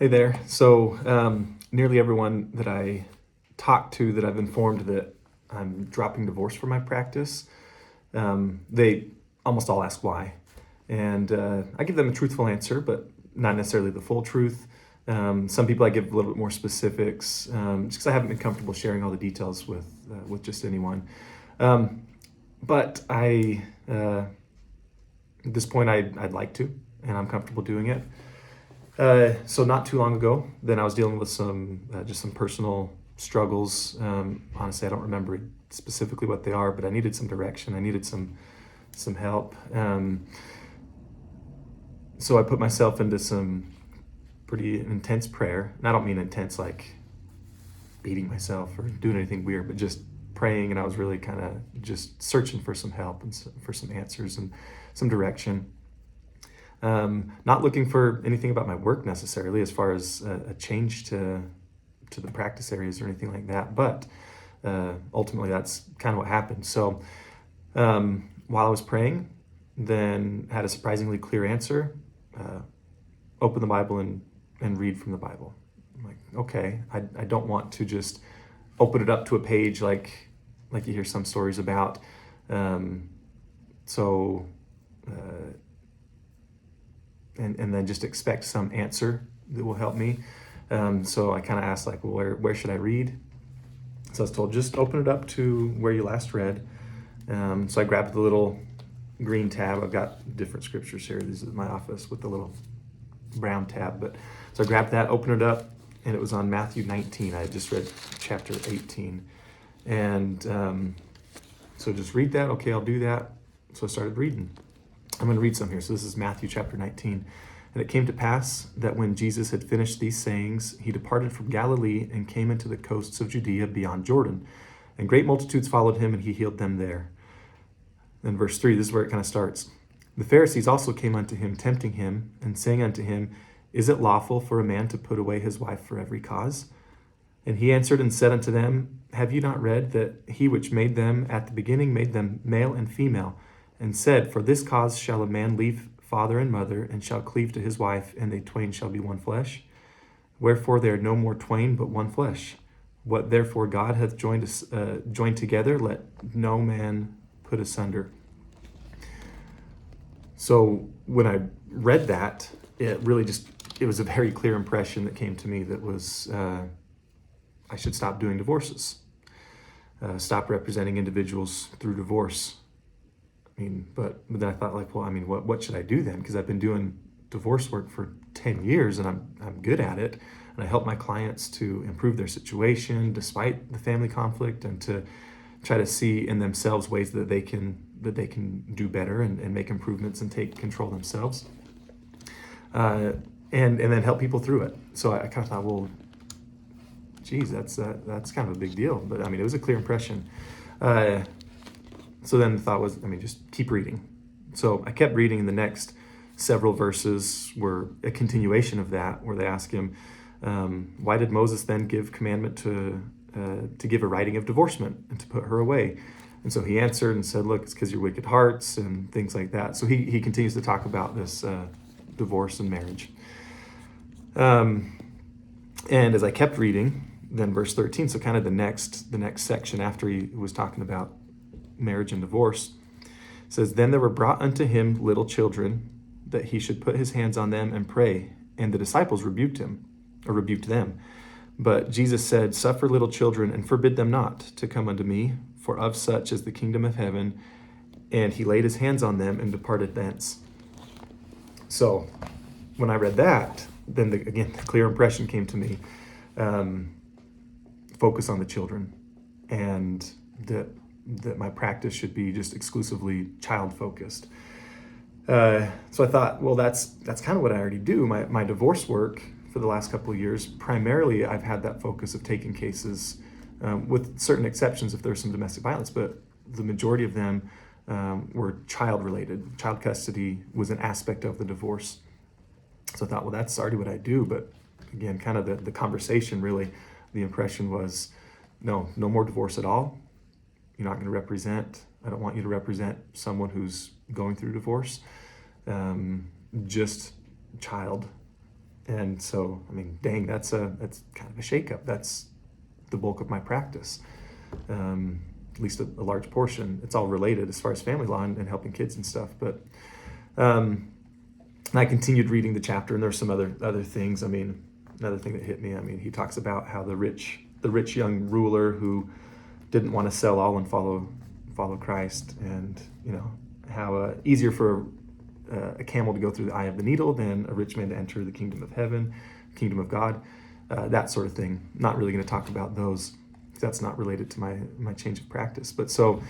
Hey there. Nearly everyone that I talk to that I've informed that I'm dropping divorce from my practice, they almost all ask why. And I give them a truthful answer, but not necessarily the full truth. Some people I give a little bit more specifics, just because I haven't been comfortable sharing all the details with just anyone. But at this point, I'd like to, and I'm comfortable doing it. So not too long ago, then I was dealing with some personal struggles. Honestly, I don't remember specifically what they are, but I needed some direction. I needed some help. So I put myself into some pretty intense prayer. And I don't mean intense like beating myself or doing anything weird, but just praying. And I was really kind of just searching for some help and for some answers and some direction. Not looking for anything about my work necessarily, as far as a change to the practice areas or anything like that. But ultimately, that's kind of what happened. So while I was praying, then had a surprisingly clear answer. Open the Bible and read from the Bible. I'm like, okay, I don't want to just open it up to a page like you hear some stories about. So. And then just expect some answer that will help me. So I kind of asked, like, well, where should I read? So I was told, just open it up to where you last read. So I grabbed the little green tab. I've got different scriptures here. This is my office with the little brown tab. But so I grabbed that, opened it up, and it was on Matthew 19. I had just read chapter 18. And so just read that. Okay, I'll do that. So I started reading. I'm going to read some here. So this is Matthew chapter 19. And it came to pass that when Jesus had finished these sayings, he departed from Galilee and came into the coasts of Judea beyond Jordan. And great multitudes followed him, and he healed them there. Then verse 3, this is where it kind of starts. The Pharisees also came unto him, tempting him, and saying unto him, Is it lawful for a man to put away his wife for every cause? And he answered and said unto them, Have you not read that he which made them at the beginning made them male and female, and said, For this cause shall a man leave father and mother, and shall cleave to his wife, and they twain shall be one flesh? Wherefore they are no more twain, but one flesh. What therefore God hath joined together, let no man put asunder. So when I read that, it was a very clear impression that came to me that was, I should stop doing divorces. Stop representing individuals through divorce. But then I thought, like, well, what should I do then? Because I've been doing divorce work for 10 years and I'm good at it. And I help my clients to improve their situation despite the family conflict, and to try to see in themselves ways that they can do better and make improvements and take control themselves. And then help people through it. So I kind of thought, well, geez, that's kind of a big deal. But it was a clear impression. So then the thought was, just keep reading. So I kept reading, and the next several verses were a continuation of that, where they ask him, why did Moses then give commandment to give a writing of divorcement and to put her away? And so he answered and said, look, it's because your wicked hearts and things like that. So he continues to talk about this divorce and marriage. And as I kept reading, then verse 13, so kind of the next section after he was talking about marriage and divorce, says, Then there were brought unto him little children, that he should put his hands on them and pray. And the disciples rebuked them. But Jesus said, Suffer little children, and forbid them not to come unto me, for of such is the kingdom of heaven. And he laid his hands on them and departed thence. So when I read that, then the clear impression came to me. Focus on the children, and that my practice should be just exclusively child-focused. So I thought, well, that's kind of what I already do. My divorce work for the last couple of years, primarily I've had that focus of taking cases, with certain exceptions if there's some domestic violence, but the majority of them were child-related. Child custody was an aspect of the divorce. So I thought, well, that's already what I do. But again, kind of the conversation, really, the impression was, no more divorce at all. You're not going to represent, I don't want you to represent someone who's going through divorce. Just child And so, I mean, dang, that's kind of a shakeup. That's the bulk of my practice, at least a large portion. It's all related as far as family law and helping kids and stuff. But I continued reading the chapter, and there's some other things. I mean, another thing that hit me. I mean, he talks about how the rich young ruler who didn't want to sell all and follow Christ, and how easier for a camel to go through the eye of the needle than a rich man to enter the kingdom of heaven, kingdom of God, that sort of thing. Not really going to talk about those. That's not related to my change of practice. But so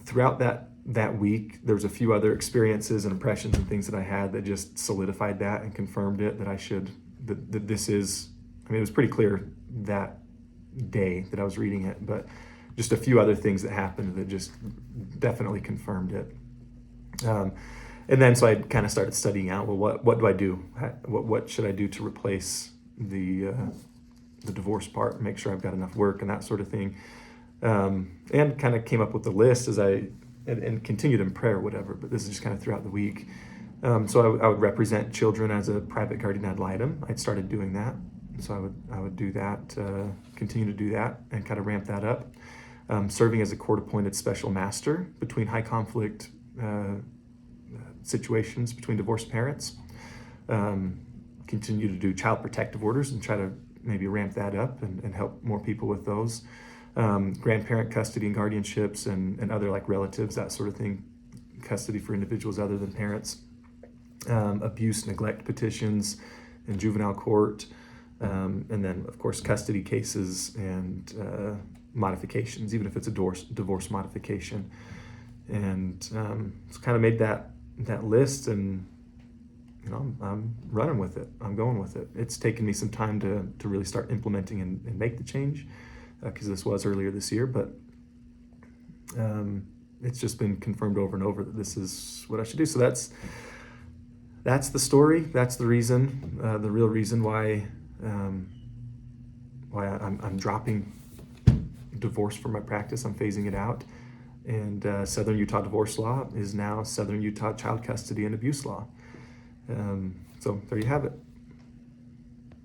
throughout that week, there was a few other experiences and impressions and things that I had that just solidified that and confirmed it, that this is, I mean, it was pretty clear that day that I was reading it, but just a few other things that happened that just definitely confirmed it. And then so I kind of started studying out, well, what do I do? What should I do to replace the divorce part, make sure I've got enough work and that sort of thing. And kind of came up with the list and continued in prayer or whatever, but this is just kind of throughout the week. So I would represent children as a private guardian ad litem. I'd started doing that. So I would do that, continue to do that and kind of ramp that up. Serving as a court-appointed special master between high conflict situations between divorced parents. Continue to do child protective orders and try to maybe ramp that up and help more people with those. Grandparent custody and guardianships and other like relatives, that sort of thing, custody for individuals other than parents. Abuse, neglect petitions in juvenile court. And then, of course, custody cases and modifications, even if it's a divorce modification. And so kind of made that list, and I'm running with it. I'm going with it. It's taken me some time to really start implementing and make the change, because this was earlier this year, but it's just been confirmed over and over that this is what I should do. So that's the story. That's the reason, the real reason why I'm dropping divorce from my practice. I'm phasing it out. And Southern Utah divorce law is now Southern Utah child custody and abuse law. So there you have it.